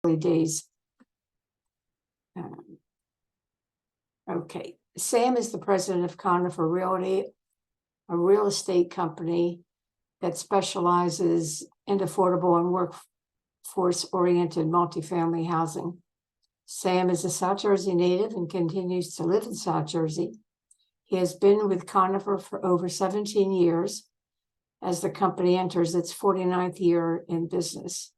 days. Okay, Sam is the president of Conifer Realty, a real estate company that specializes in affordable and workforce-oriented multifamily housing. Sam is a South Jersey native and continues to live in South Jersey. He has been with Conifer for over 17 years as the company enters its 49th year in business.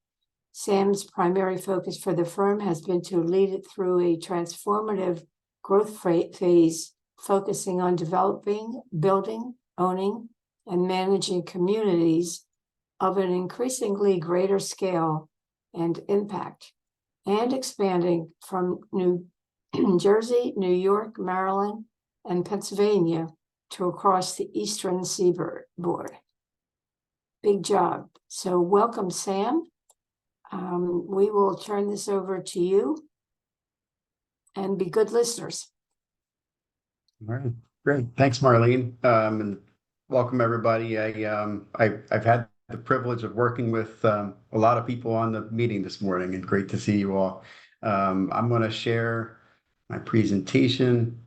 Sam's primary focus for the firm has been to lead it through a transformative growth phase, focusing on developing, building, owning, and managing communities of an increasingly greater scale and impact, and expanding from New Jersey, New York, Maryland, and Pennsylvania to across the Eastern Seaboard. Big job. So welcome, Sam. We will turn this over to you and be good listeners. All right, great. Thanks, Marlene. And welcome everybody. I've had the privilege of working with a lot of people on the meeting this morning, and great to see you all. I'm going to share my presentation.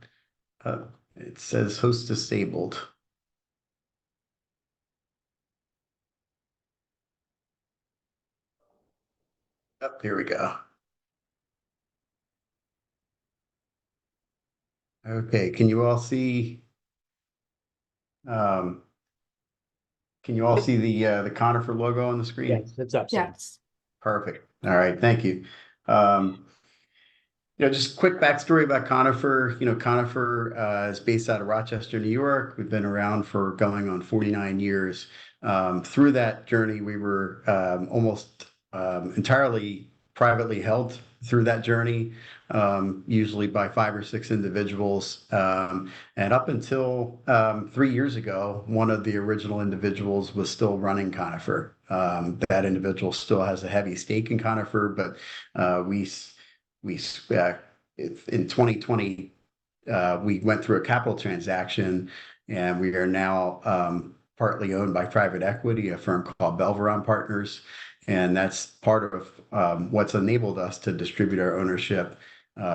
It says host disabled. Oh, here we go. Okay, can you all see? Can you all see the Conifer logo on the screen? Yes, it's up. Yes. Perfect. All right, thank you. Just quick backstory about Conifer. Conifer is based out of Rochester, New York. We've been around for going on 49 years. Through that journey, we were almost entirely privately held through that journey, usually by 5 or 6 individuals. And up until 3 years ago, one of the original individuals was still running Conifer. That individual still has a heavy stake in Conifer, but in 2020, we went through a capital transaction, and we are now partly owned by private equity, a firm called Belveron Partners. And that's part of what's enabled us to distribute our ownership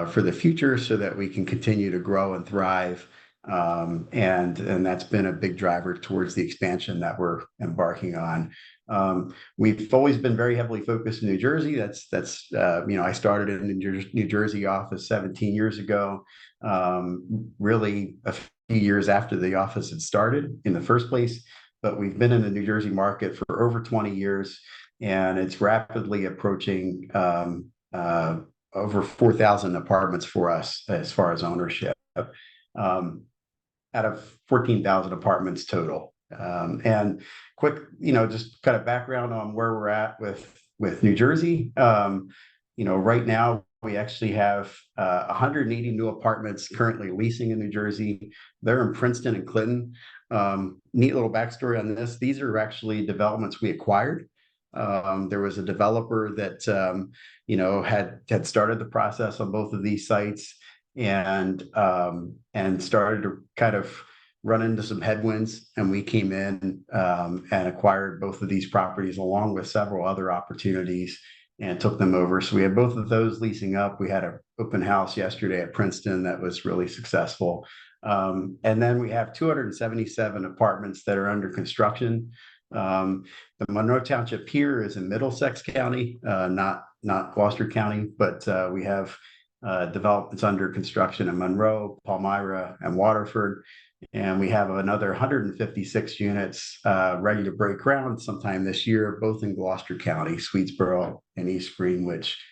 for the future so that we can continue to grow and thrive. And that's been a big driver towards the expansion that we're embarking on. We've always been very heavily focused in New Jersey. I started in the New Jersey office 17 years ago, really a few years after the office had started in the first place. But we've been in the New Jersey market for over 20 years, and it's rapidly approaching over 4,000 apartments for us as far as ownership, out of 14,000 apartments total. And quick, just kind of background on where we're at with New Jersey. Right now we actually have 180 new apartments currently leasing in New Jersey. They're in Princeton and Clinton. Neat little backstory on this. These are actually developments we acquired. There was a developer that had started the process on both of these sites, and started to kind of run into some headwinds, and we came in and acquired both of these properties along with several other opportunities and took them over. So we had both of those leasing up. We had an open house yesterday at Princeton that was really successful. And then we have 277 apartments that are under construction. The Monroe Township here is in Middlesex County, not Gloucester County, but we have developments under construction in Monroe, Palmyra, and Waterford. And we have another 156 units ready to break ground sometime this year, both in Gloucester County, Swedesboro, and East Greenwich.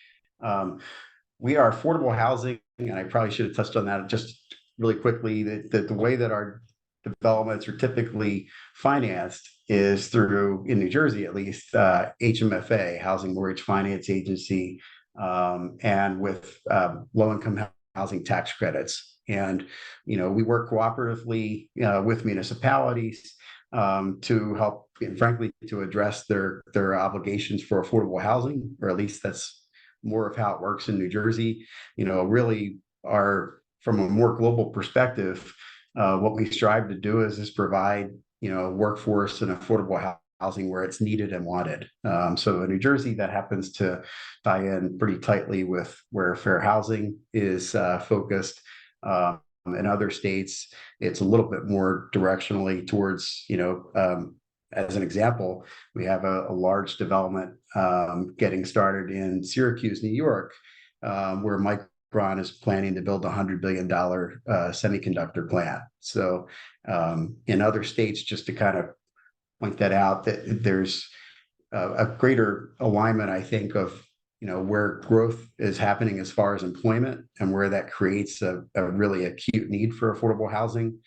We are affordable housing, and I probably should have touched on that just really quickly, that the way that our developments are typically financed is through, in New Jersey at least, HMFA, Housing Mortgage Finance Agency, and with low-income housing tax credits. And, we work cooperatively with municipalities to help, frankly, to address their obligations for affordable housing, or at least that's more of how it works in New Jersey. Really from a more global perspective, what we strive to do is provide, workforce and affordable housing where it's needed and wanted. So in New Jersey, that happens to tie in pretty tightly with where fair housing is focused. In other states, it's a little bit more directionally towards, as an example, we have a large development getting started in Syracuse, New York, where Micron is planning to build a $100 billion semiconductor plant. So in other states, just to kind of point that out, that there's a greater alignment, I think, of where growth is happening as far as employment and where that creates a really acute need for affordable housing.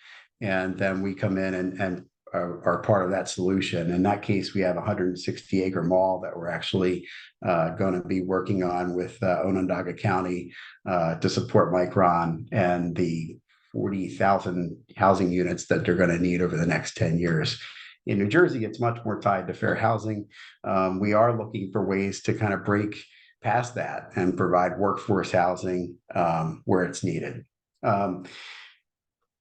And then we come in and are part of that solution. In that case, we have a 160-acre mall that we're actually going to be working on with Onondaga County to support Micron and the 40,000 housing units that they're going to need over the next 10 years. In New Jersey, it's much more tied to fair housing. We are looking for ways to kind of break past that and provide workforce housing where it's needed.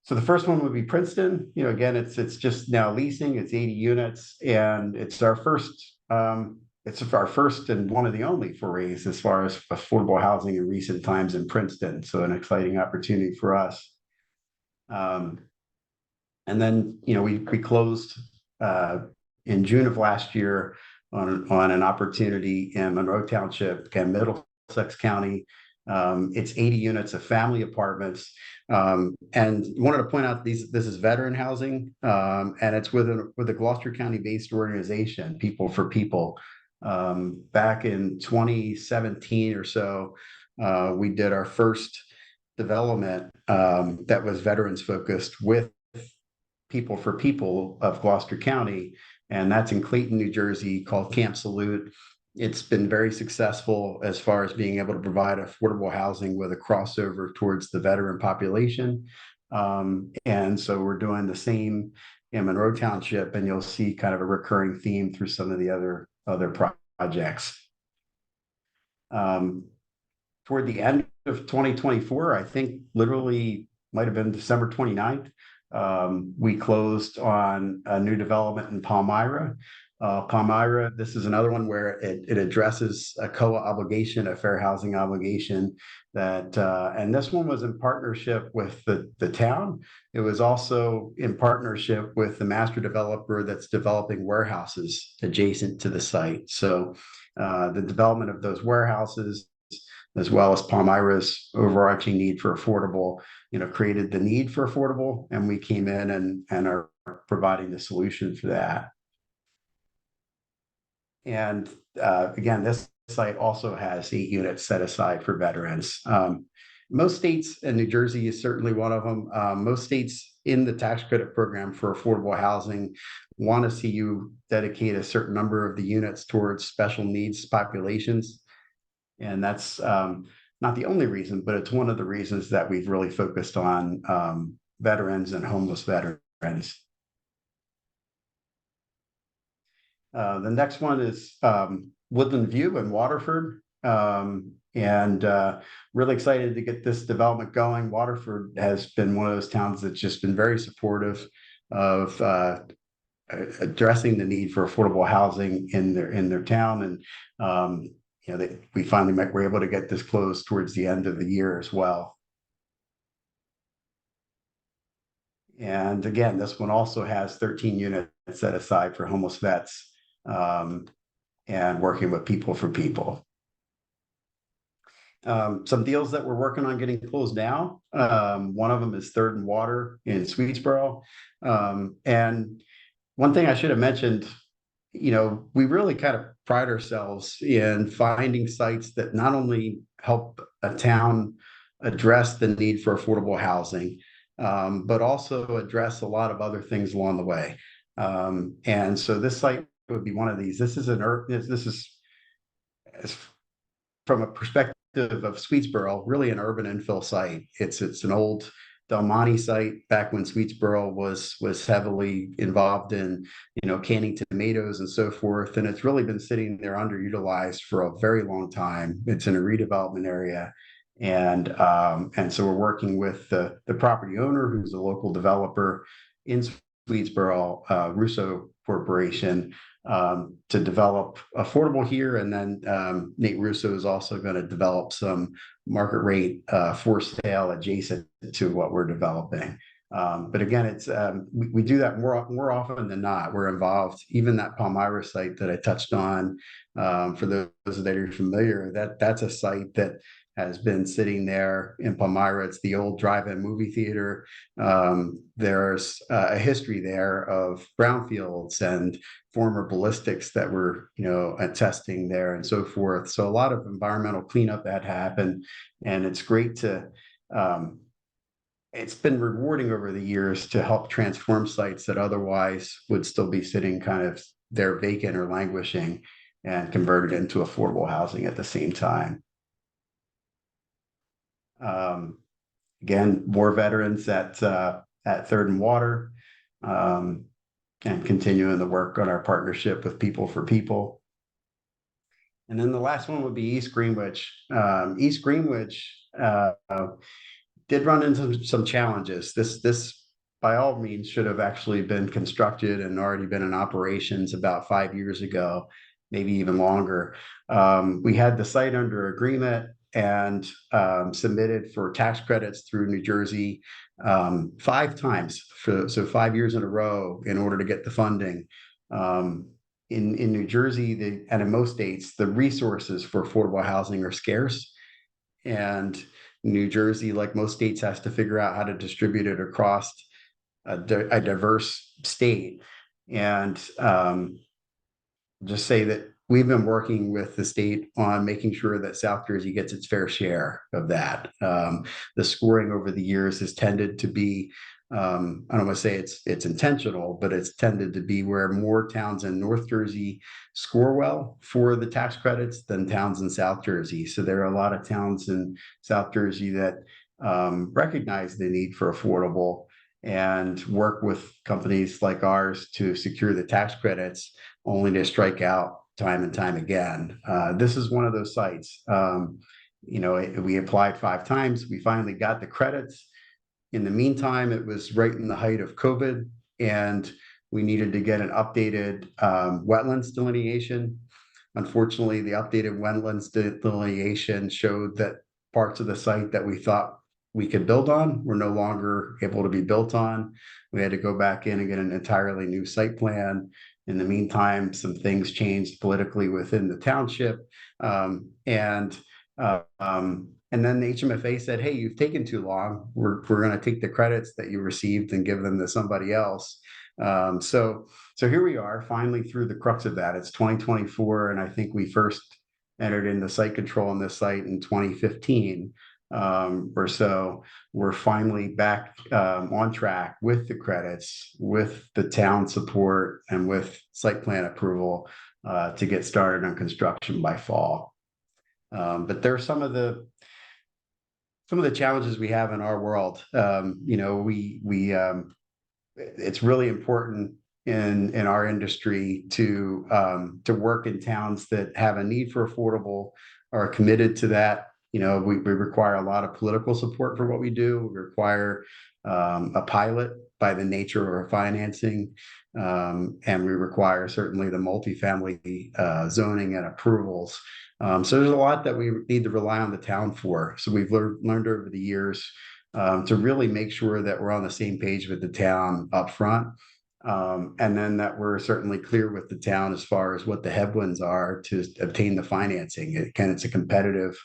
So the first one would be Princeton. Again, it's just now leasing. It's 80 units, and it's our first. It's our first and one of the only forays as far as affordable housing in recent times in Princeton. So an exciting opportunity for us. And then we closed in June of last year on an opportunity in Monroe Township, again, Middlesex County. It's 80 units of family apartments. And wanted to point out this is veteran housing, and it's with a Gloucester County-based organization, People for People. Back in 2017 or so, we did our first development that was veterans focused with People for People of Gloucester County, and that's in Clayton, New Jersey, called Camp Salute. It's been very successful as far as being able to provide affordable housing with a crossover towards the veteran population. And so we're doing the same in Monroe Township, and you'll see kind of a recurring theme through some of the other projects. Toward the end of 2024, I think literally might have been December 29th, we closed on a new development in Palmyra. Palmyra, this is another one where it addresses a COA obligation, a fair housing obligation that, and this one was in partnership with the town. It was also in partnership with the master developer that's developing warehouses adjacent to the site. So the development of those warehouses, as well as Palmyra's overarching need for affordable, created the need for affordable, and we came in and are providing the solution for that. And again, this site also has 8 units set aside for veterans. Most states, and New Jersey is certainly one of them, most states in the tax credit program for affordable housing want to see you dedicate a certain number of the units towards special needs populations. And that's not the only reason, but it's one of the reasons that we've really focused on veterans and homeless veterans. The next one is Woodland View in Waterford, and really excited to get this development going. Waterford has been one of those towns that's just been very supportive of addressing the need for affordable housing in their town, and we finally were able to get this closed towards the end of the year as well. And again, this one also has 13 units set aside for homeless vets, and working with People for People. Some deals that we're working on getting closed now. One of them is Third and Water in Swedesboro. And one thing I should have mentioned, we really kind of pride ourselves in finding sites that not only help a town address the need for affordable housing, but also address a lot of other things along the way. And so this site would be one of these. This is from a perspective of Swedesboro, really an urban infill site. It's an old Del Monte site back when Swedesboro was heavily involved in canning tomatoes and so forth, and it's really been sitting there underutilized for a very long time. It's in a redevelopment area, and so we're working with the property owner, who's a local developer in Swedesboro Russo Corporation to develop affordable here. And then Nate Russo is also going to develop some market rate for sale adjacent to what we're developing. But again, it's we do that more often than not. We're involved. Even that Palmyra site that I touched on, for those that are familiar, that's a site that has been sitting there in Palmyra. It's the old drive-in movie theater. There's a history there of brownfields and former ballistics that were, testing there and so forth. So a lot of environmental cleanup that happened, and it's great to. It's been rewarding over the years to help transform sites that otherwise would still be sitting kind of there vacant or languishing, and converted into affordable housing at the same time. Again, more veterans at Third and Water, and continuing the work on our partnership with People for People. And then the last one would be East Greenwich. East Greenwich did run into some challenges. This by all means should have actually been constructed and already been in operations about 5 years ago, maybe even longer. We had the site under agreement and submitted for tax credits through New Jersey 5 times, so 5 years in a row, in order to get the funding. In New Jersey, and in most states, the resources for affordable housing are scarce, and New Jersey, like most states, has to figure out how to distribute it across a diverse state. And just say that we've been working with the state on making sure that South Jersey gets its fair share of that. The scoring over the years has tended to be, I don't want to say it's intentional, but it's tended to be where more towns in North Jersey score well for the tax credits than towns in South Jersey. So there are a lot of towns in South Jersey that recognize the need for affordable and work with companies like ours to secure the tax credits, only to strike out time and time again. This is one of those sites. We applied 5 times. We finally got the credits. In the meantime, it was right in the height of COVID, and we needed to get an updated wetlands delineation. Unfortunately, the updated wetlands delineation showed that parts of the site that we thought we could build on were no longer able to be built on. We had to go back in and get an entirely new site plan. In the meantime, some things changed politically within the township. And then the HMFA said, hey, you've taken too long. We're going to take the credits that you received and give them to somebody else. So here we are, finally through the crux of that. It's 2024, and I think we first entered into site control on this site in 2015. Or so. We're finally back on track with the credits, with the town support, and with site plan approval to get started on construction by fall. But there are some of the challenges we have in our world. It's really important in our industry to work in towns that have a need for affordable, or are committed to that. We require a lot of political support for what we do. We require a pilot by the nature of our financing, and we require certainly the multifamily zoning and approvals. So there's a lot that we need to rely on the town for. So we've learned over the years to really make sure that we're on the same page with the town up front. And then that we're certainly clear with the town as far as what the headwinds are to obtain the financing. It's a competitive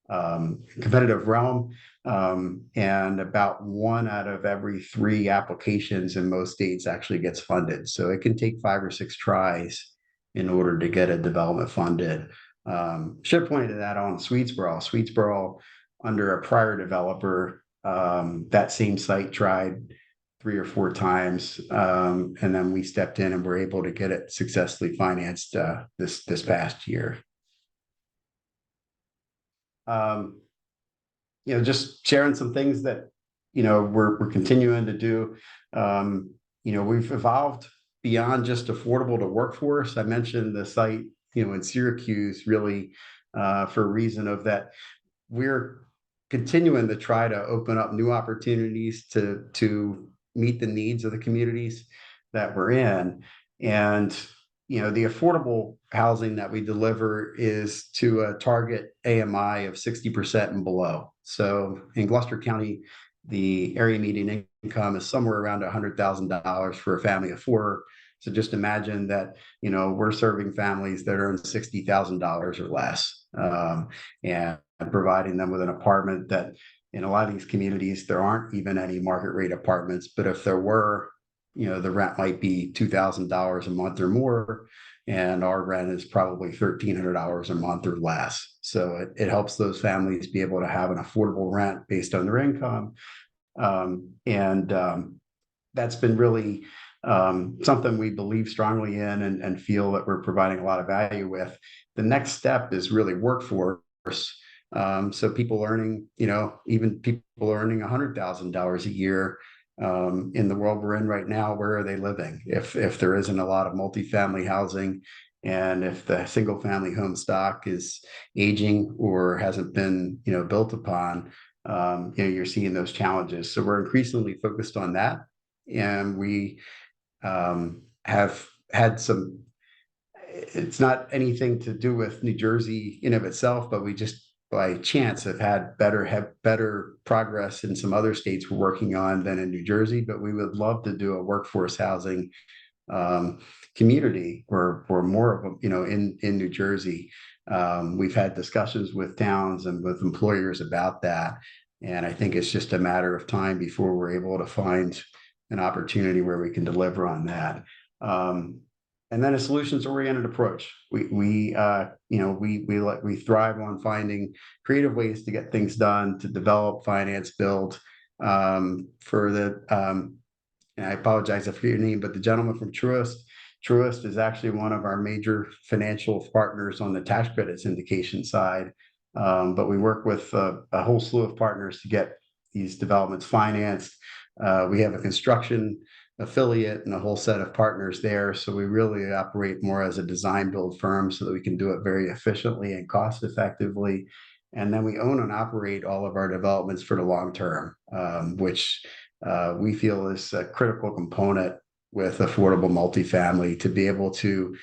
realm, and about 1 out of every 3 applications in most states actually gets funded. So it can take 5 or 6 tries in order to get a development funded. Should point to that on Swedesboro, under a prior developer, that same site tried 3 or 4 times, and then we stepped in and were able to get it successfully financed this past year. Just sharing some things that we're continuing to do. We've evolved beyond just affordable to workforce. I mentioned the site in Syracuse, really for a reason of that we're continuing to try to open up new opportunities to meet the needs of the communities that we're in. And the affordable housing that we deliver is to a target AMI of 60% and below. So in Gloucester County, the area median income is somewhere around $100,000 for a family of four. So just imagine that, we're serving families that earn $60,000 or less, and providing them with an apartment that in a lot of these communities, there aren't even any market rate apartments. But if there were, the rent might be $2,000 a month or more, and our rent is probably $1,300 a month or less. So it helps those families be able to have an affordable rent based on their income. That's been really something we believe strongly in and feel that we're providing a lot of value with. The next step is really workforce. So people earning, even people earning $100,000 a year, in the world we're in right now, where are they living? If there isn't a lot of multifamily housing, and if the single family home stock is aging or hasn't been, built upon, you're seeing those challenges. So we're increasingly focused on that. And we have had some, it's not anything to do with New Jersey in of itself, but we just by chance have better progress in some other states we're working on than in New Jersey. But we would love to do a workforce housing community or more of them, in New Jersey. We've had discussions with towns and with employers about that. And I think it's just a matter of time before we're able to find an opportunity where we can deliver on that. And then a solutions-oriented approach. We thrive on finding creative ways to get things done, to develop, finance, build. For the and I apologize if I forget your name, but the gentleman from Truist. Truist is actually one of our major financial partners on the tax credit syndication side. But we work with a whole slew of partners to get these developments financed. We have a construction affiliate and a whole set of partners there. So we really operate more as a design build firm so that we can do it very efficiently and cost effectively. And then we own and operate all of our developments for the long term, which we feel is a critical component with affordable multifamily, to be able to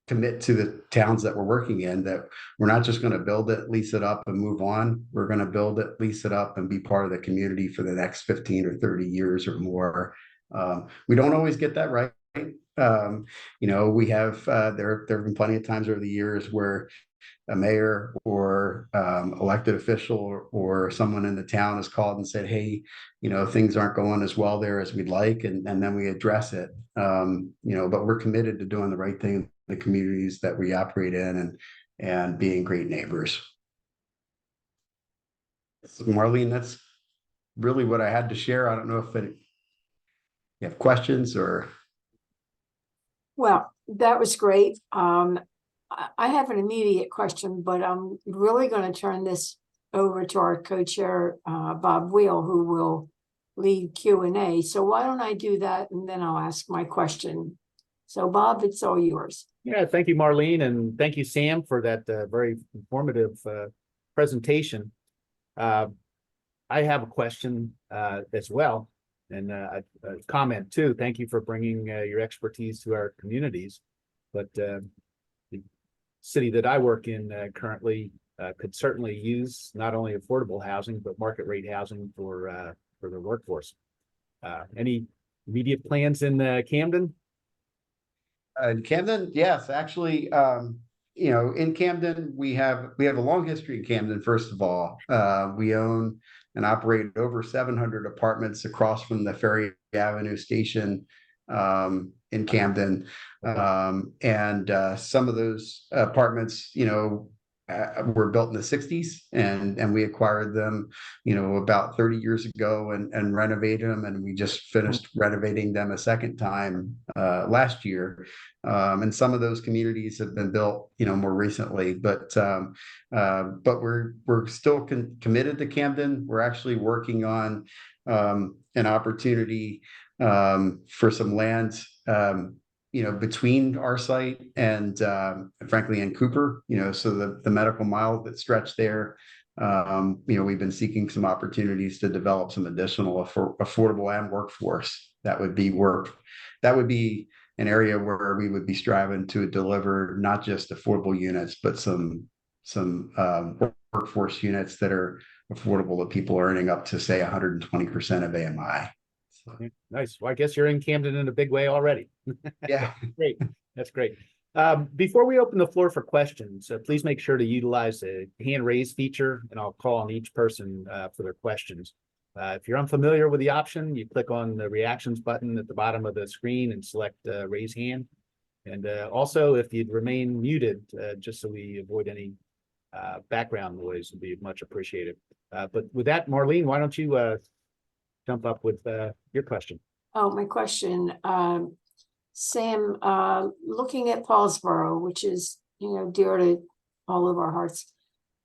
commit to the towns that we're working in, that we're not just going to build it, lease it up and move on. We're going to build it, lease it up, and be part of the community for the next 15 or 30 years or more. We don't always get that right. We have there have been plenty of times over the years where a mayor or elected official or someone in the town has called and said, hey, things aren't going as well there as we'd like, and then we address it. But we're committed to doing the right thing in the communities that we operate in and being great neighbors. So Marlene, that's really what I had to share. I don't know if you have questions or. Well, that was great. I have an immediate question, but I'm really going to turn this over to our co-chair, Bob Wheel, who will lead Q&A. So why don't I do that, and then I'll ask my question. So Bob, it's all yours. Yeah, thank you, Marlene, and thank you, Sam, for that very informative presentation. I have a question as well, and a comment too. Thank you for bringing your expertise to our communities. But the city that I work in currently could certainly use not only affordable housing, but market rate housing for the workforce. Any immediate plans in Camden? In Camden, yes, actually, in Camden, we have a long history in Camden. First of all, we own and operate over 700 apartments across from the Ferry Avenue station in Camden. And some of those apartments, were built in the 60s, and we acquired them, about 30 years ago and renovated them. And we just finished renovating them a second time last year. And some of those communities have been built, more recently, but we're still committed to Camden. We're actually working on an opportunity for some land, between our site and frankly in Cooper, so the medical mile that stretched there We've been seeking some opportunities to develop some additional affordable and workforce. That would be an area where we would be striving to deliver not just affordable units, but some workforce units that are affordable to people earning up to, say, 120% of AMI. So, nice. Well, I guess you're in Camden in a big way already. yeah. Great. That's great. Before we open the floor for questions, please make sure to utilize the hand raise feature, and I'll call on each person for their questions. If you're unfamiliar with the option, you click on the reactions button at the bottom of the screen and select raise hand. And also, if you'd remain muted, just so we avoid any background noise, would be much appreciated. But with that, Marlene, why don't you jump up with your question? Oh, my question, Sam, looking at Paulsboro, which is, dear to all of our hearts,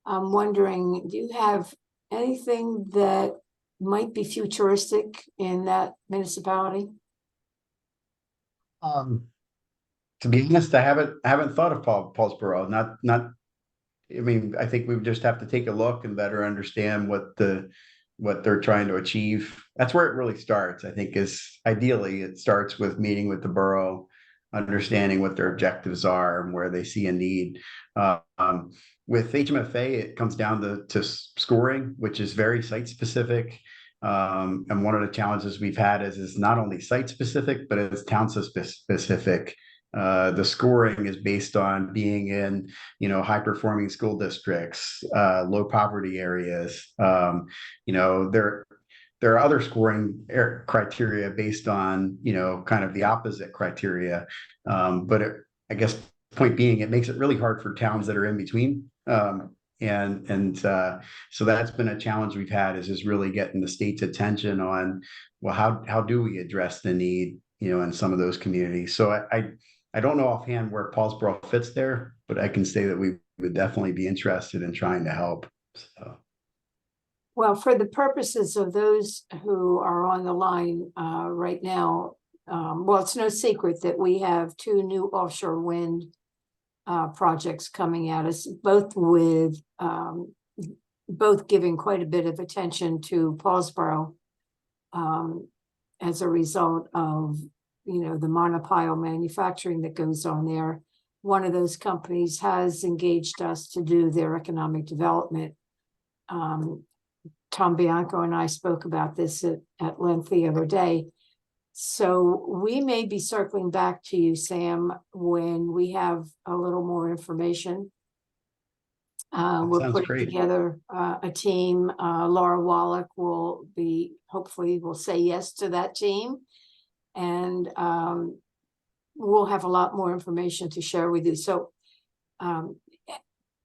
I'm wondering, do you have anything that might be futuristic in that municipality? To be honest, I haven't thought of Paulsboro. Not. I mean, I think we would just have to take a look and better understand what they're trying to achieve. That's where it really starts. I think ideally it starts with meeting with the borough, understanding what their objectives are and where they see a need. With HMFA, it comes down to scoring, which is very site specific. And one of the challenges we've had is not only site specific, but it's town specific. The scoring is based on being in, high performing school districts, low poverty areas. There are other scoring criteria based on, kind of the opposite criteria. But I guess point being, it makes it really hard for towns that are in between. So that's been a challenge we've had is really getting the state's attention on, well, how do we address the need, in some of those communities? So I don't know offhand where Paulsboro fits there, but I can say that we would definitely be interested in trying to help. So. Well, for the purposes of those who are on the line right now, it's no secret that we have 2 new offshore wind projects coming at us, both giving quite a bit of attention to Paulsboro as a result of the monopile manufacturing that goes on there. One of those companies has engaged us to do their economic development. Tom Bianco and I spoke about this at length the other day. So we may be circling back to you, Sam, when we have a little more information. We're Sounds putting great. together a team. Laura Wallach hopefully will say yes to that team. And we'll have a lot more information to share with you. So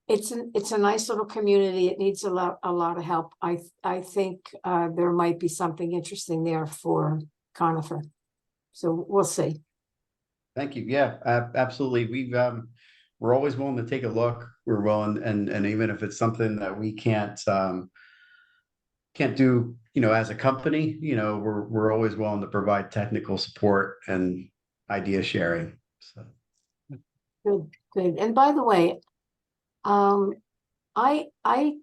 it's a nice little community. It needs a lot of help. I think there might be something interesting there for Conifer. So we'll see. Thank you. Yeah, absolutely. We're always willing to take a look. We're willing, and even if it's something that we can't do, as a company, we're always willing to provide technical support and idea sharing. So Good. And by the way, I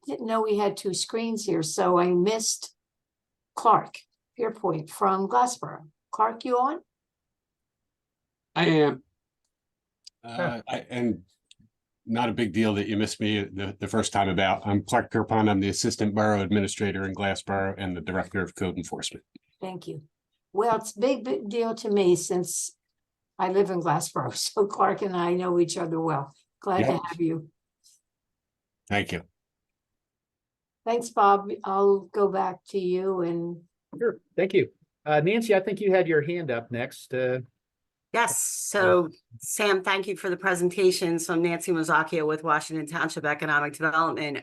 didn't know we had 2 screens here, so I missed Clark Pierpoint from Glassboro. Clark, you on? I am. And not a big deal that you missed me the first time about. I'm Clark Pierpont. I'm the Assistant Borough Administrator in Glassboro and the Director of Code Enforcement. Thank you. Well, it's a big deal to me since I live in Glassboro. So Clark and I know each other well. Glad to have you. Thank you. Thanks, Bob. I'll go back to you and. Sure. Thank you. Nancy, I think you had your hand up next. Yes. So Sam, thank you for the presentation. So I'm Nancy Mazzacchio with Washington Township Economic Development.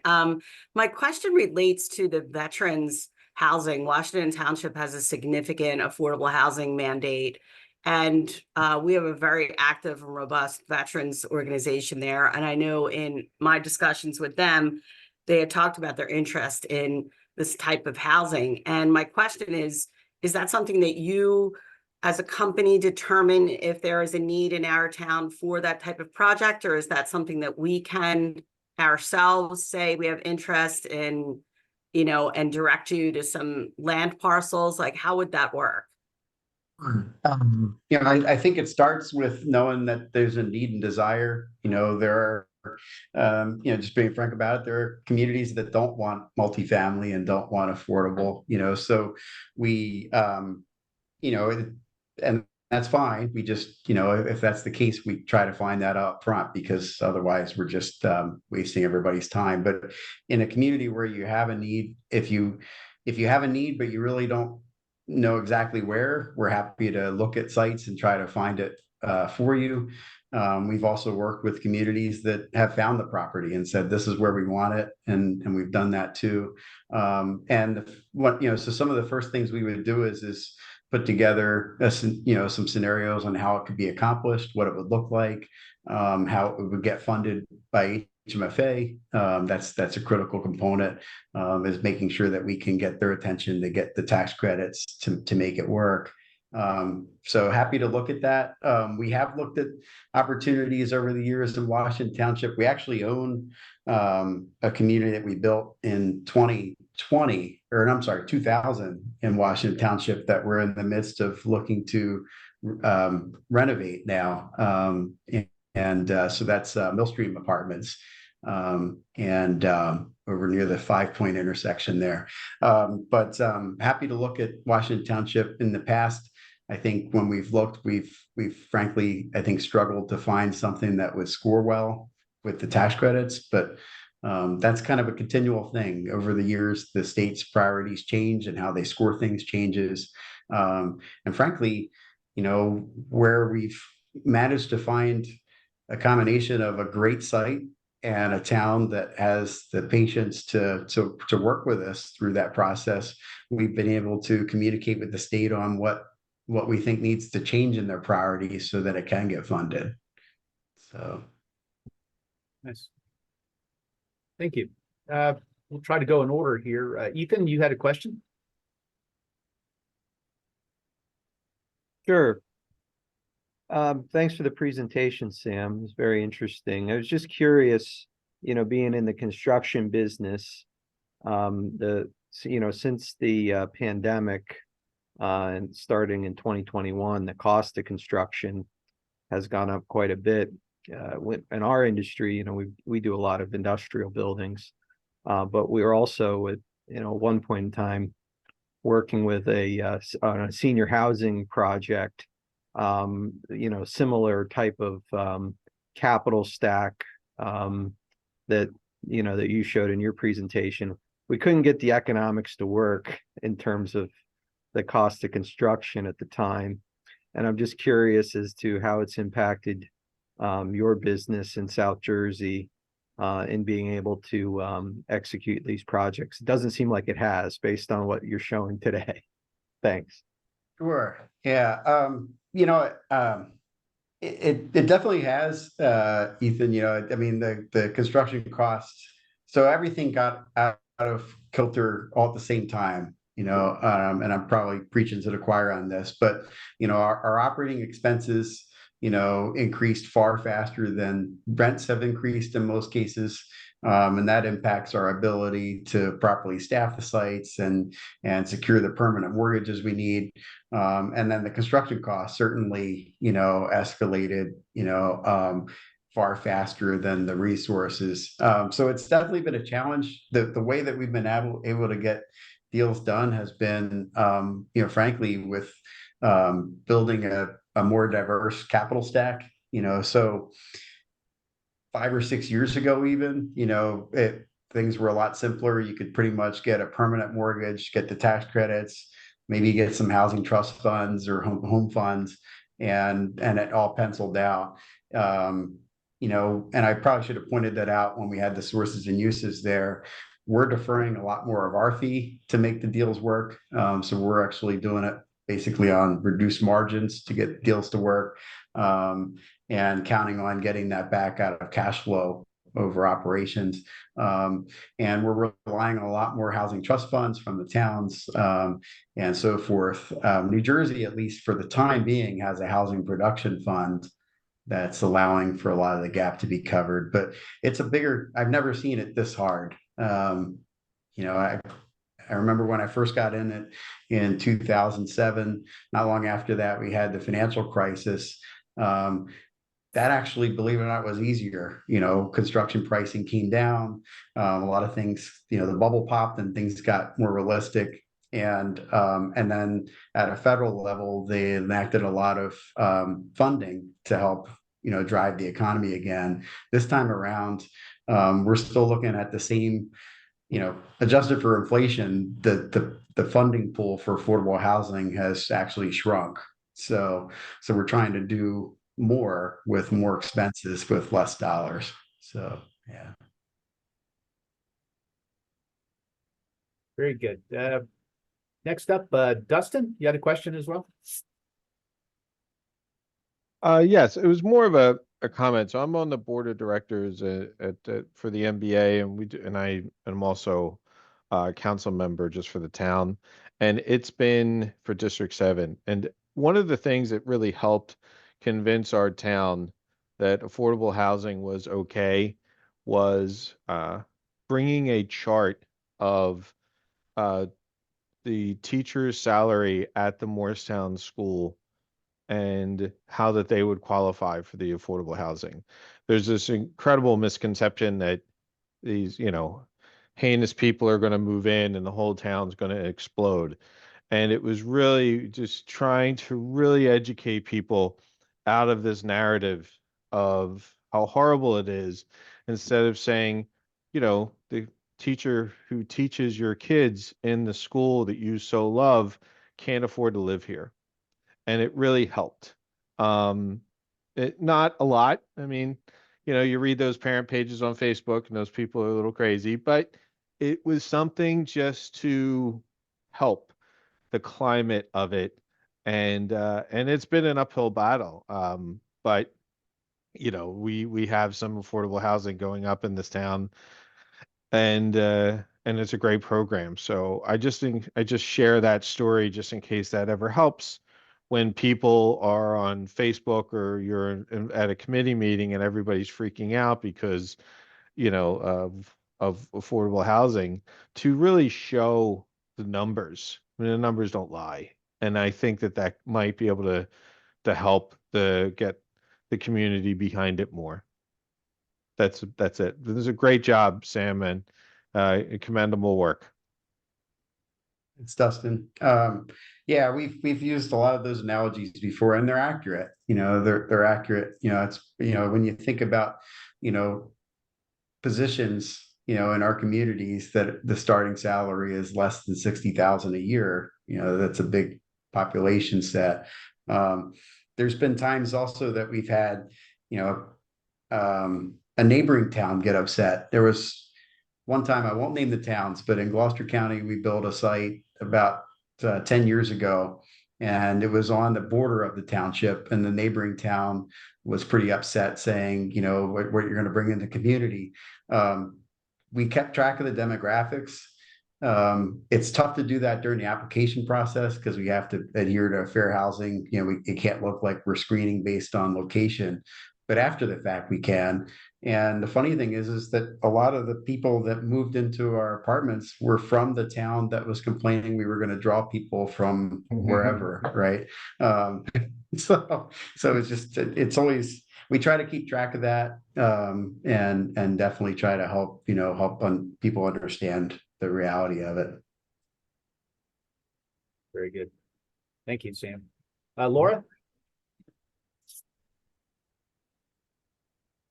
My question relates to the veterans housing. Washington Township has a significant affordable housing mandate, and we have a very active and robust veterans organization there. And I know in my discussions with them, they had talked about their interest in this type of housing. And my question is that something that you as a company determine if there is a need in our town for that type of project, or is that something that we can ourselves say we have interest in, you know, and direct you to some land parcels? Like, how would that work? I think it starts with knowing that there's a need and desire. There are, just being frank about it, there are communities that don't want multifamily and don't want affordable, so we, and that's fine. We just, if that's the case, we try to find that up front, because otherwise we're just wasting everybody's time. But in a community where you have a need, if you have a need, but you really don't know exactly where, we're happy to look at sites and try to find it for you. We've also worked with communities that have found the property and said, this is where we want it. And we've done that too. And so some of the first things we would do is put together, some scenarios on how it could be accomplished, what it would look like, how it would get funded by HMFA. That's a critical component, is making sure that we can get their attention to get the tax credits to make it work. So happy to look at that. We have looked at opportunities over the years in Washington Township. We actually own a community that we built in 2020, or I'm sorry, 2000 in Washington Township that we're in the midst of looking to renovate now. So that's Millstream Apartments, and over near the 5 Point intersection there. But happy to look at Washington Township. In the past, I think when we've looked, we've frankly, I think, struggled to find something that would score well with the tax credits. But that's kind of a continual thing. Over the years, the state's priorities change and how they score things changes. And frankly, where we've managed to find a combination of a great site and a town that has the patience to work with us through that process, we've been able to communicate with the state on what we think needs to change in their priorities so that it can get funded. So nice. Thank you. We'll try to go in order here. Ethan, you had a question? Sure. Thanks for the presentation, Sam. It was very interesting. I was just curious, being in the construction business, since the pandemic and starting in 2021, the cost of construction has gone up quite a bit. In our industry, we do a lot of industrial buildings, but we were also at, one point in time working with on a senior housing project, similar type of capital stack that you showed in your presentation. We couldn't get the economics to work in terms of the cost of construction at the time. And I'm just curious as to how it's impacted your business in South Jersey in being able to execute these projects. It doesn't seem like it has, based on what you're showing today. Thanks. Sure. Yeah. It definitely has, Ethan. The construction costs. So everything got out of kilter all at the same time. And I'm probably preaching to the choir on this, but our operating expenses, increased far faster than rents have increased in most cases. And that impacts our ability to properly staff the sites and secure the permanent mortgages we need. And then the construction costs certainly, escalated, far faster than the resources. So it's definitely been a challenge. The way that we've been able to get deals done has been, frankly, with building a more diverse capital stack. So 5 or 6 years ago, even, things were a lot simpler. You could pretty much get a permanent mortgage, get the tax credits, maybe get some housing trust funds or home funds, and it all penciled out. And I probably should have pointed that out when we had the sources and uses there. We're deferring a lot more of our fee to make the deals work. So we're actually doing it basically on reduced margins to get deals to work, and counting on getting that back out of cash flow over operations. And we're relying on a lot more housing trust funds from the towns, and so forth. New Jersey, at least for the time being, has a housing production fund that's allowing for a lot of the gap to be covered. But it's a bigger, I've never seen it this hard. You know, I remember when I first got in it in 2007, not long after that, we had the financial crisis. That actually, believe it or not, was easier. You know, construction pricing came down. A lot of things, you know, the bubble popped and things got more realistic. And then at a federal level, they enacted a lot of funding to help, you know, drive the economy again. This time around, we're still looking at the same, you know, adjusted for inflation, the funding pool for affordable housing has actually shrunk. So we're trying to do more with more expenses with less dollars. So yeah. Very good. Next up, Dustin, you had a question as well? Yes, it was more of a comment. So I'm on the board of directors for the MBA, and I am also a council member just for the town, and it's been for District 7. And one of the things that really helped convince our town that affordable housing was okay was bringing a chart of the teacher's salary at the Morristown School and how that they would qualify for the affordable housing. There's this incredible misconception that these, you know, heinous people are going to move in and the whole town's going to explode. And it was really just trying to really educate people out of this narrative of how horrible it is, instead of saying, you know, the teacher who teaches your kids in the school that you so love can't afford to live here. And it really helped. Not a lot. I mean, you know, you read those parent pages on Facebook and those people are a little crazy, but it was something just to help the climate of it. And it's been an uphill battle. But you know, we have some affordable housing going up in this town, and it's a great program. So I just think I just share that story just in case that ever helps when people are on Facebook or you're at a committee meeting and everybody's freaking out because, you know, of affordable housing, to really show the numbers. I mean, the numbers don't lie. And I think that might be able to help get the community behind it more. That's it. This is a great job, Sam, and commendable work. It's Dustin. Yeah, we've used a lot of those analogies before, and they're accurate. You know, they're accurate. You know, it's, you know, when you think about, you know, positions, you know, in our communities that the starting salary is less than 60,000 a year. You know, that's a big population set. There's been times also that we've had, you know, a neighboring town get upset. There was one time, I won't name the towns, but in Gloucester County, we built a site about 10 years ago, and it was on the border of the township, and the neighboring town was pretty upset, saying, you know, what you're going to bring in the community. We kept track of the demographics. It's tough to do that during the application process because we have to adhere to fair housing. You know, it can't look like we're screening based on location, but after the fact we can. And the funny thing is that a lot of the people that moved into our apartments were from the town that was complaining we were going to draw people from wherever, right? So it's just, it's always, we try to keep track of that, and definitely try to help, you know, help people understand the reality of it. Very good. Thank you, Sam. Laura?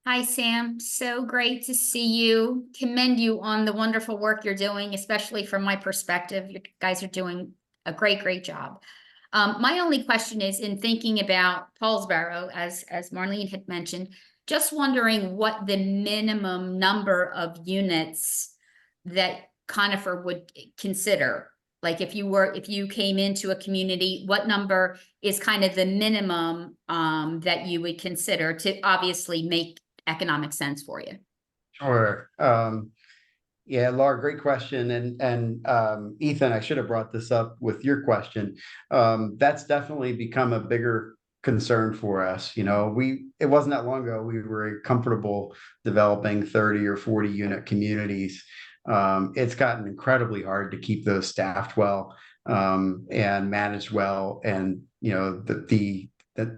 Hi, Sam. So great to see you. Commend you on the wonderful work you're doing, especially from my perspective. You guys are doing a great job. My only question is, in thinking about Paulsboro, as Marlene had mentioned, just wondering what the minimum number of units that Conifer would consider. Like if you came into a community, what number is kind of the minimum that you would consider to obviously make economic sense for you? Sure. Yeah, Laura, great question. And Ethan, I should have brought this up with your question. That's definitely become a bigger concern for us. It wasn't that long ago, we were comfortable developing 30 or 40 unit communities. It's gotten incredibly hard to keep those staffed well, and managed well. And,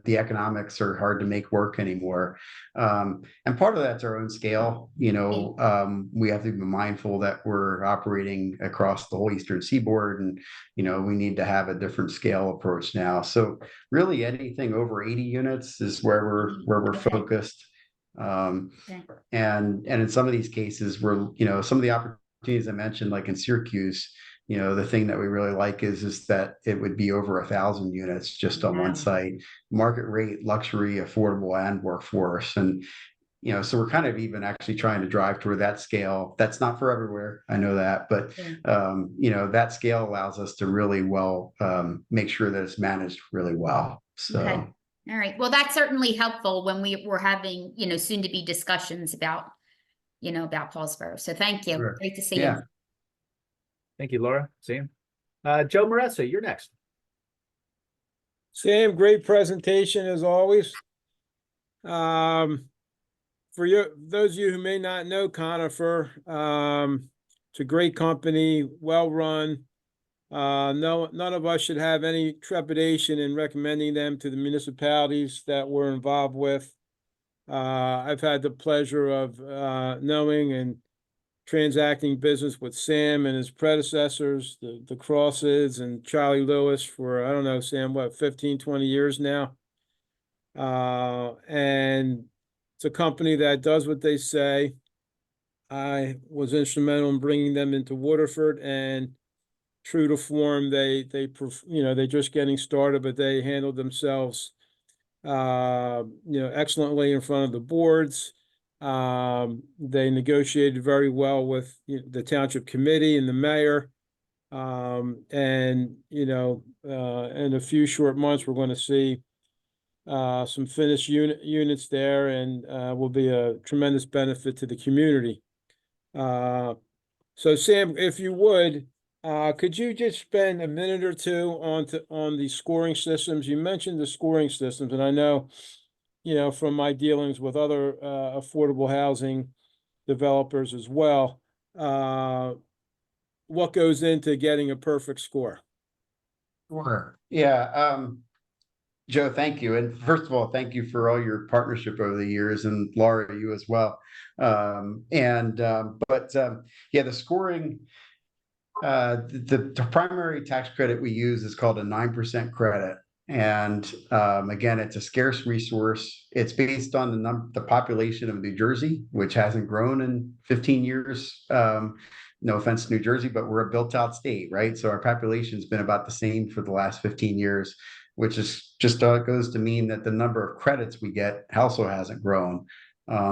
the economics are hard to make work anymore. And part of that's our own scale. We have to be mindful that we're operating across the whole Eastern Seaboard, and, we need to have a different scale approach now. So really anything over 80 units is where we're Okay. focused. Okay. And in some of these cases, some of the opportunities I mentioned, like in Syracuse, the thing that we really like is that it would be over 1,000 units just on Wow. one site, market rate, luxury, affordable, and workforce. And, so we're kind of even actually trying to drive toward that scale. That's not for everywhere, I know that, but, Yeah. that scale allows us to really make sure that it's managed really well. So. Okay. All right. Well, that's certainly helpful when we were having, soon to be discussions about Paulsboro. So thank you. Sure. Great to see Yeah. you. Thank you, Laura. Sam. Joe Maressa, you're next. Sam, great presentation as always. For those of you who may not know Conifer, it's a great company, well run. No, none of us should have any trepidation in recommending them to the municipalities that we're involved with. I've had the pleasure of knowing and transacting business with Sam and his predecessors, the Crosses and Charlie Lewis for, I don't know, Sam, 15, 20 years now. And it's a company that does what they say. I was instrumental in bringing them into Waterford, and true to form, they're just getting started, but they handled themselves, excellently in front of the boards. They negotiated very well with the township committee and the mayor. In a few short months, we're going to see some finished units there, and will be a tremendous benefit to the community. So Sam, if you would, could you just spend a minute or two on the scoring systems? You mentioned the scoring systems, and I know, from my dealings with other affordable housing developers as well, what goes into getting a perfect score? Sure. Yeah. Joe, thank you. And first of all, thank you for all your partnership over the years, and Laura, you as well. The scoring, the primary tax credit we use is called a 9% credit. And again, it's a scarce resource. It's based on the population of New Jersey, which hasn't grown in 15 years. No offense to New Jersey, but we're a built-out state, right? So our population's been about the same for the last 15 years, which is just goes to mean that the number of credits we get also hasn't grown.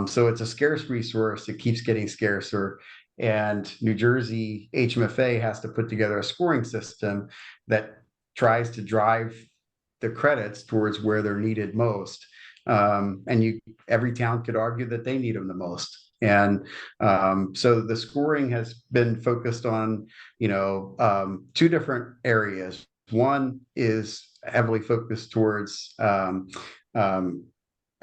So it's a scarce resource. It keeps getting scarcer. And New Jersey HMFA has to put together a scoring system that tries to drive the credits towards where they're needed most. Every town could argue that they need them the most. And so the scoring has been focused on, two different areas. One is heavily focused towards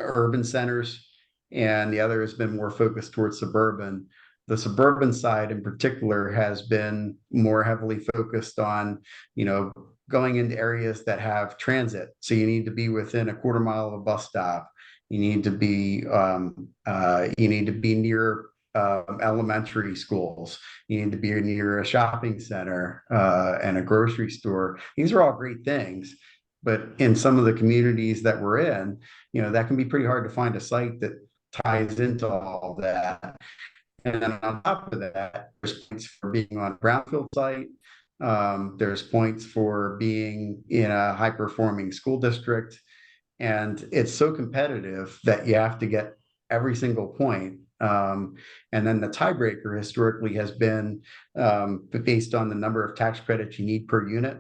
urban centers, and the other has been more focused towards suburban. The suburban side in particular has been more heavily focused on, going into areas that have transit. So you need to be within a quarter mile of a bus stop. You need to be near elementary schools. You need to be near a shopping center and a grocery store. These are all great things, but in some of the communities that we're in, that can be pretty hard to find a site that ties into all of that. And then on top of that, there's points for being on a brownfield site. There's points for being in a high-performing school district. And it's so competitive that you have to get every single point. And then the tiebreaker historically has been based on the number of tax credits you need per unit.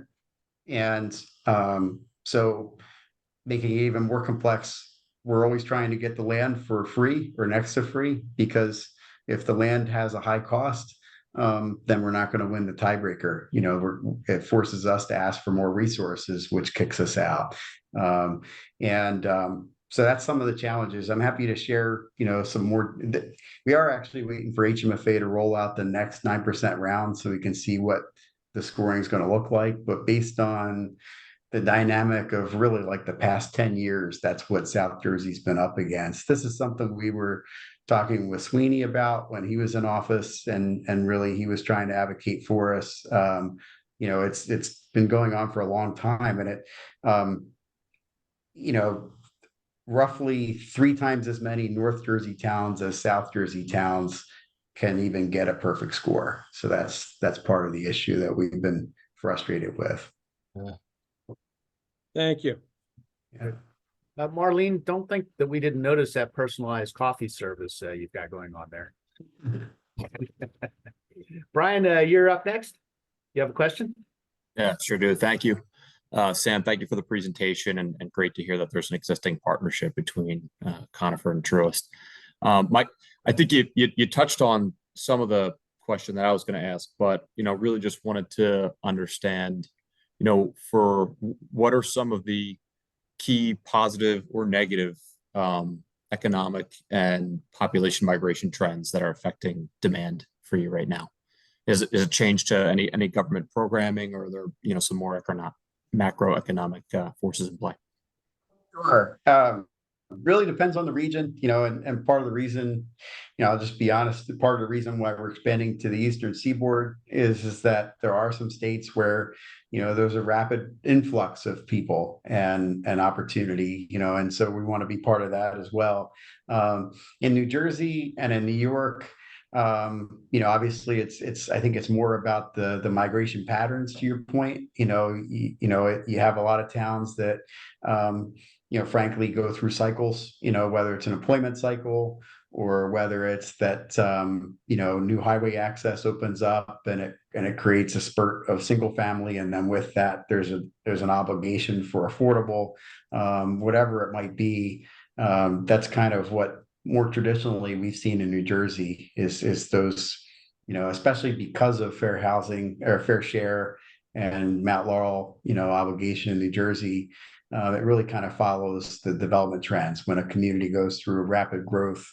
And so making it even more complex, we're always trying to get the land for free or next to free, because if the land has a high cost, then we're not going to win the tiebreaker. You know, it forces us to ask for more resources, which kicks us out. So that's some of the challenges. I'm happy to share, you know, some more. We are actually waiting for HMFA to roll out the next 9% round so we can see what the scoring is going to look like. But based on the dynamic of really like the past 10 years, that's what South Jersey's been up against. This is something we were talking with Sweeney about when he was in office, and really he was trying to advocate for us. You know, it's been going on for a long time, and it, you know, roughly 3 times as many North Jersey towns as South Jersey towns can even get a perfect score. So that's part of the issue that we've been frustrated with. Thank you. Yeah. Marlene, don't think that we didn't notice that personalized coffee service you've got going on there. Brian, you're up next. You have a question? Yeah, sure do. Thank you. Sam, thank you for the presentation, and great to hear that there's an existing partnership between Conifer and Truist. Mike, I think you touched on some of the question that I was going to ask, but, you know, really just wanted to understand, you know, for what are some of the key positive or negative economic and population migration trends that are affecting demand for you right now? Is it changed to any government programming, or are there, you know, some more macroeconomic forces in play? Sure. Really depends on the region, you know, and part of the reason, you know, I'll just be honest, part of the reason why we're expanding to the Eastern Seaboard is that there are some states where, you know, there's a rapid influx of people and opportunity, you know, and so we want to be part of that as well. In New Jersey and in New York, you know, obviously I think it's more about the migration patterns, to your point. You know, you have a lot of towns that, you know, frankly go through cycles, you know, whether it's an employment cycle or whether it's that, you know, new highway access opens up and it creates a spurt of single family. And then with that, there's an obligation for affordable, whatever it might be. That's kind of what more traditionally we've seen in New Jersey is those, you know, especially because of fair housing or fair share and Mount Laurel, you know, obligation in New Jersey. It really kind of follows the development trends. When a community goes through rapid growth,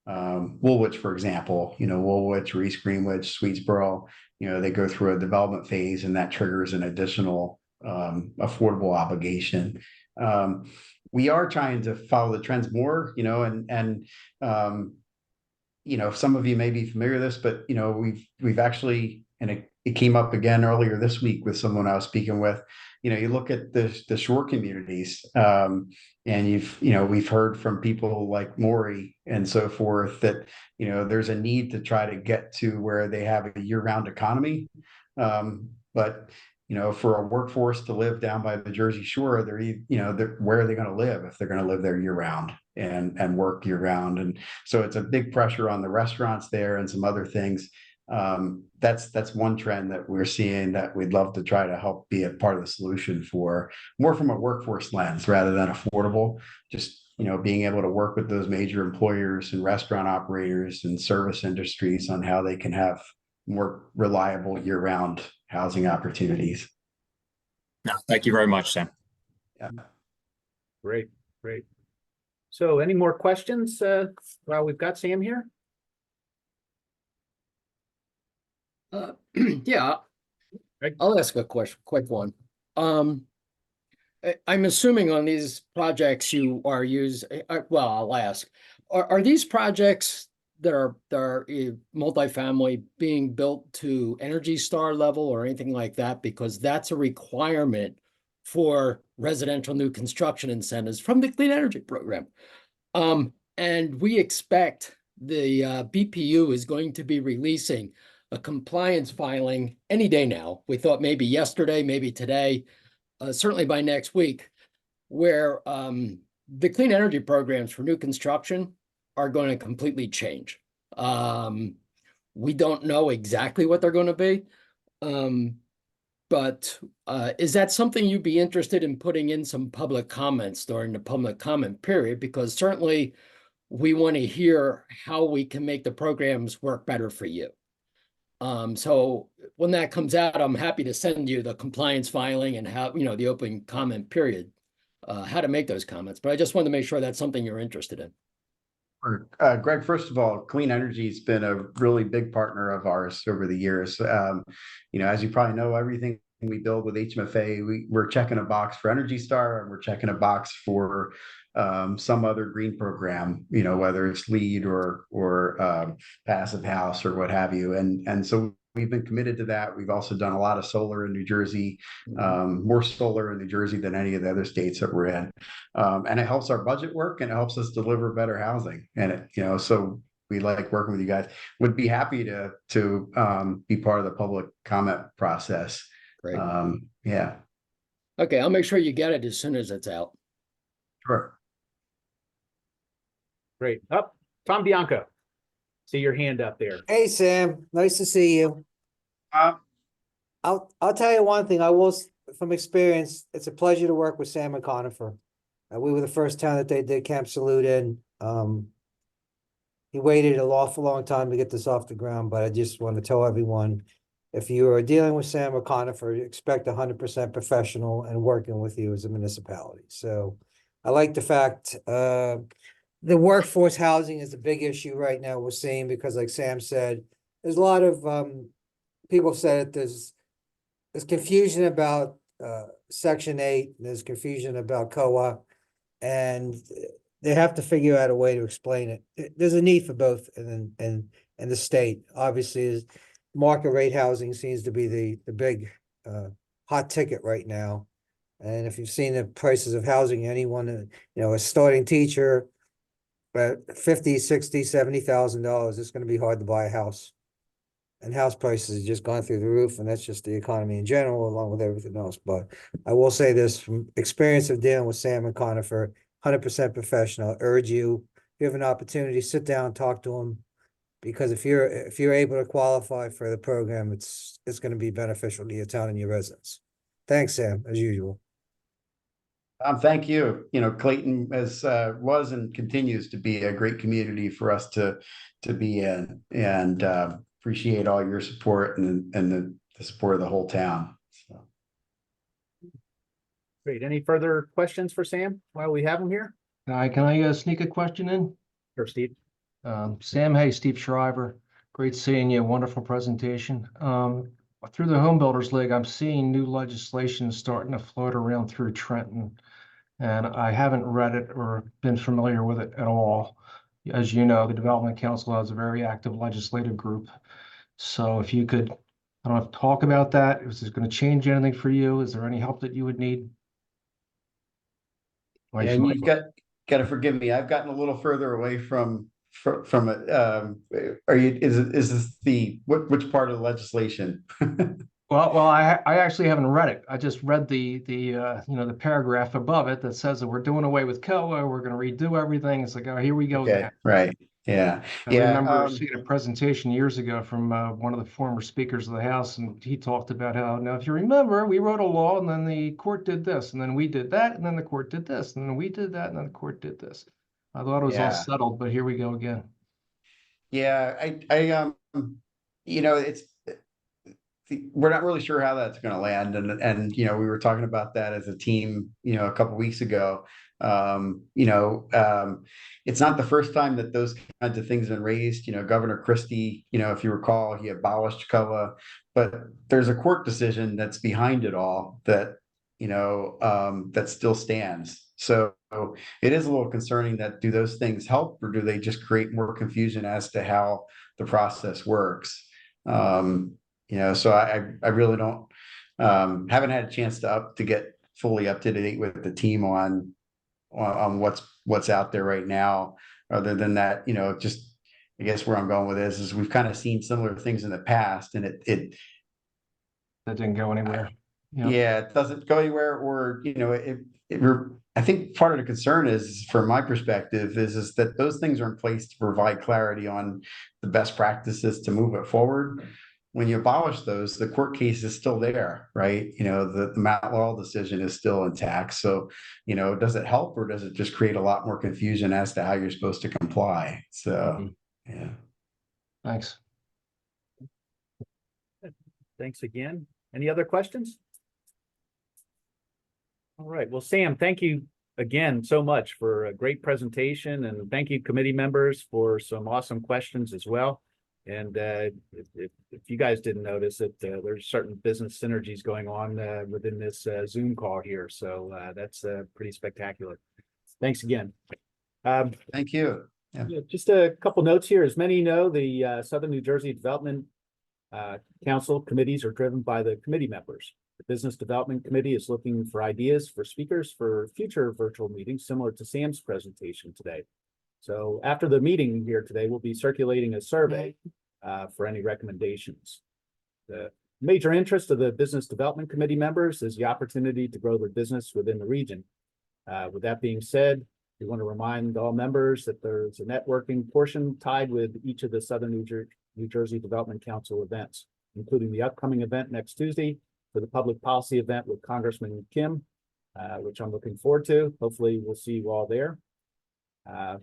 Woolwich, for example, you know, Woolwich or East Greenwich, Swedesboro, you know, they go through a development phase and that triggers an additional affordable obligation. We are trying to follow the trends more, you know, and you know, some of you may be familiar with this, but, you know, we've actually, and it came up again earlier this week with someone I was speaking with. You know, you look at the shore communities, and we've heard from people like Maury and so forth that, you know, there's a need to try to get to where they have a year-round economy. But, you know, for a workforce to live down by the Jersey Shore, where are they going to live if they're going to live there year-round and work year-round? And so it's a big pressure on the restaurants there and some other things. That's one trend that we're seeing that we'd love to try to help be a part of the solution for, more from a workforce lens rather than affordable. Just, you know, being able to work with those major employers and restaurant operators and service industries on how they can have more reliable year-round housing opportunities. No, thank you very much, Sam. Yeah. Great. So any more questions while we've got Sam here? Yeah, Right. I'll ask a question, quick one. I'm assuming on these projects you are well, I'll ask, are these projects that are multifamily being built to Energy Star level or anything like that? Because that's a requirement for residential new construction incentives from the Clean Energy Program. And we expect the BPU is going to be releasing a compliance filing any day now. We thought maybe yesterday, maybe today, certainly by next week, where the clean energy programs for new construction are going to completely change. We don't know exactly what they're going to be, but is that something you'd be interested in putting in some public comments during the public comment period? Because certainly we want to hear how we can make the programs work better for you. So when that comes out, I'm happy to send you the compliance filing and how, the open comment period, how to make those comments. But I just wanted to make sure that's something you're interested in. Greg, first of all, clean energy has been a really big partner of ours over the years. As you probably know, everything we build with HMFA, we're checking a box for Energy Star, and we're checking a box for some other green program, whether it's LEED or Passive House or what have you. And so we've been committed to that. We've also done a lot of solar in New Jersey, more solar in New Jersey than any of the other states that we're in. And it helps our budget work, and it helps us deliver better housing. And so we like working with you guys. Would be happy to be part of the public comment process. Great. Yeah. Okay, I'll make sure you get it as soon as it's out. Sure. Great. Up, Tom Bianco. See your hand up there. Hey, Sam, nice to see you. I'll tell you one thing. From experience, it's a pleasure to work with Sam and Conifer. We were the first town that they did Camp Salute in. He waited an awful long time to get this off the ground, but I just want to tell everyone, if you are dealing with Sam or Conifer, expect 100% professional and working with you as a municipality. So I like the fact the workforce housing is a big issue right now we're seeing, because like Sam said, there's a lot of people said there's confusion about Section 8, there's confusion about COA, and they have to figure out a way to explain it. There's a need for both in the state. Obviously, market rate housing seems to be the big hot ticket right now. And if you've seen the prices of housing, anyone, a starting teacher, but $50,000, $60,000, $70,000, it's going to be hard to buy a house. And house prices have just gone through the roof, and that's just the economy in general, along with everything else. But I will say this, from experience of dealing with Sam and Conifer, 100% professional. I urge you, if you have an opportunity, sit down, talk to them, because if you're able to qualify for the program, it's going to be beneficial to your town and your residents. Thanks, Sam, as usual. Thank you. Clayton was and continues to be a great community for us to be in, and appreciate all your support and the support of the whole town. So. Great. Any further questions for Sam while we have him here? Can I sneak a question in? Sure, Steve. Sam, hey, Steve Shriver. Great seeing you. Wonderful presentation. Through the Home Builders League, I'm seeing new legislation starting to float around through Trenton, and I haven't read it or been familiar with it at all. As you know, the Development Council has a very active legislative group. So if you could, I don't know, talk about that. Is this going to change anything for you? Is there any help that you would need? And you've got to forgive me. I've gotten a little further away from it. Is this which part of the legislation? Well, I actually haven't read it. I just read the paragraph above it that says that we're doing away with COA. We're going to redo everything. It's like, oh, here we go again. Right. Yeah. I remember seeing a presentation years ago from one of the former speakers of the House, and he talked about how, now, if you remember, we wrote a law, and then the court did this, and then we did that, and then the court did this, and then we did that, and then the court did this. I thought it was all settled, but here we go again. Yeah, we're not really sure how that's going to land, and we were talking about that as a team, a couple weeks ago. It's not the first time that those kinds of things have been raised. Governor Christie, if you recall, he abolished COA, but there's a court decision that's behind it all that that still stands. So it is a little concerning that, do those things help, or do they just create more confusion as to how the process works? So I really don't haven't had a chance to get fully up to date with the team on what's out there right now. Other than that, just I guess where I'm going with this is we've kind of seen similar things in the past, and that didn't go anywhere. Yeah, it doesn't go anywhere, or I think part of the concern is, from my perspective, is that those things are in place to provide clarity on the best practices to move it forward. When you abolish those, the court case is still there, right? The Matt Laurel decision is still intact. So, does it help, or does it just create a lot more confusion as to how you're supposed to comply? So, yeah. Thanks. Thanks again. Any other questions? All right. Well, Sam, thank you again so much for a great presentation, and thank you committee members for some awesome questions as well. And if you guys didn't notice it, there's certain business synergies going on within this Zoom call here. So that's pretty spectacular. Thanks again. Thank you. Yeah, just a couple notes here. As many know, the Southern New Jersey Development Council committees are driven by the committee members. The Business Development Committee is looking for ideas for speakers for future virtual meetings similar to Sam's presentation today. So after the meeting here today, we'll be circulating a survey for any recommendations. The major interest of the Business Development Committee members is the opportunity to grow their business within the region. With that being said, we want to remind all members that there's a networking portion tied with each of the Southern New Jersey Development Council events, including the upcoming event next Tuesday for the public policy event with Congressman Kim, which I'm looking forward to. Hopefully we'll see you all there.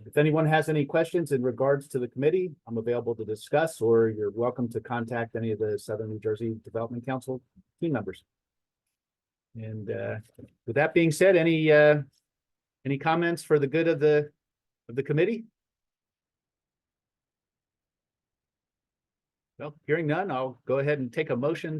If anyone has any questions in regards to the committee, I'm available to discuss, or you're welcome to contact any of the Southern New Jersey Development Council team members. And with that being said, any comments for the good of the committee? Well, hearing none, I'll go ahead and take a motion